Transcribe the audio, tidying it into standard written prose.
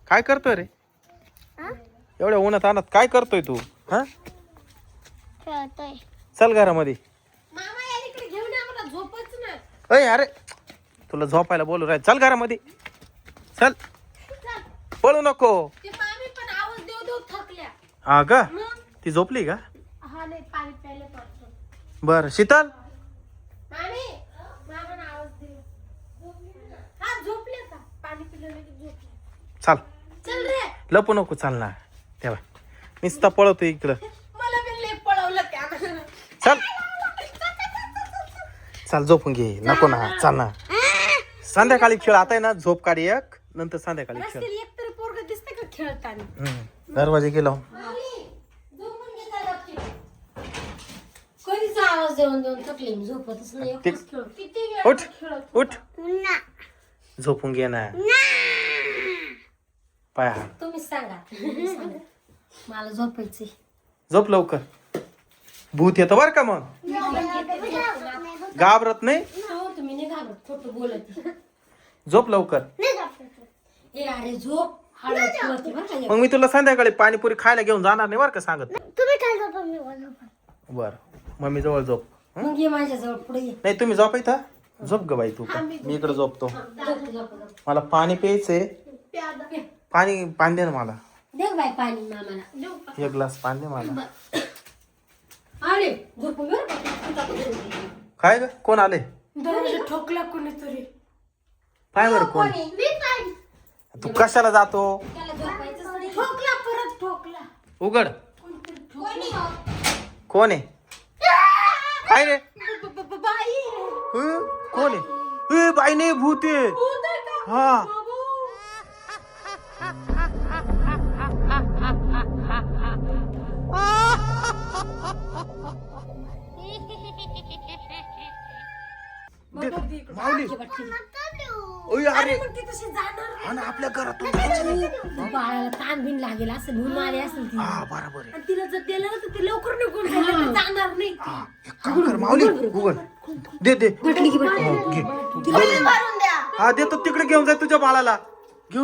काय करतोय रे एवढ्या उन्हात आणत काय करतोय तू? हा खेळतोय. चल घरामध्ये. मामा या इकडे घेऊन या मला झोपच नाही. अय अरे तुला झोपायला बोलू राय. चल घरामध्ये चल. पळू नको. ते मामी पण आवाज देऊ देऊ थकल्या. हा का मग ती झोपली का? हा नाही पाणी प्यायला पडतो. बर शीतल मामी मामाला आवाज दे. हा झोपले का? पाणी पिलं की झोपले. चाल चल रे. लपू नको. चाल ना तेव्हा नुसता पळवतो इकडं. मला पण लय पळवलं त्यानं. चल चाल झोपून घे. नको ना चाल ना. संध्याकाळी खेळ. आता आहे ना झोप काढ एक नंतर संध्याकाळी खेळ. रस्त्याला एकतरी पोरग दिसते का खेळताना? दरवाजे गेलो. झोपून घे जरा की. कधीच आवाज देऊन देऊन थकले मी झोपतच नाही. एकच खेळ. किती वेळ उठ खेळत उठ ना. झोपून घे ना. पाय हात. तुम्हीच सांगा. मला झोपायचंय. झोप लवकर. भूत येतं बर का मग. घाबरत नाही. हो तुम्ही नाही घाबरत खोटं बोलत. झोप लवकर. ए अरे झोप हळद खेळते बरं का. मग मी तुला संध्याकाळी पाणीपुरी खायला घेऊन जाणार नाही बर का सांगत. तुम्ही काय झोपा मी झोपा. बर मम्मी जवळ झोप. मग ये माझ्याजवळ पुढे ये. नाही तुम्ही झोप इथं. झोप ग बाई तू पण. मी इकडे झोपतो. झोप, झोप, झोप. मला पाणी प्यायचंय. पाणी दे ना मला. दे बाय पाणी मामाला. एक ग्लास पाणी दे मला. अरे झोपून बरं का. काय ग कोण आले? दरवाजा ठोकला कोणीतरी. पाय बर कोण. मी पण. तू कशाला जातो? त्याला झोपायचं नाही. ठोकला परत ठोकला. उघड. कोणी? कोण आहे? काय रे? बाई. कोण आहे? बाई नाही भूत आहे. भूत आहे का? हा माऊली. ओय अरे मग ती तशी जाणार. हा ना आपल्या घरातून जायचं नाही. बाळाला ताण बिन लागेल असं म्हणून आले असेल ती. हा बरोबर आहे. आणि तिला जर दिलं ना तर ती लवकर निघून जाईल. ती जाणार नाही. हा एक काम कर माऊली. उघड. दे दे. घटली की हो, घे. भरून द्या. हा देतो तिकडे घेऊन जाय तुझ्या बाळाला.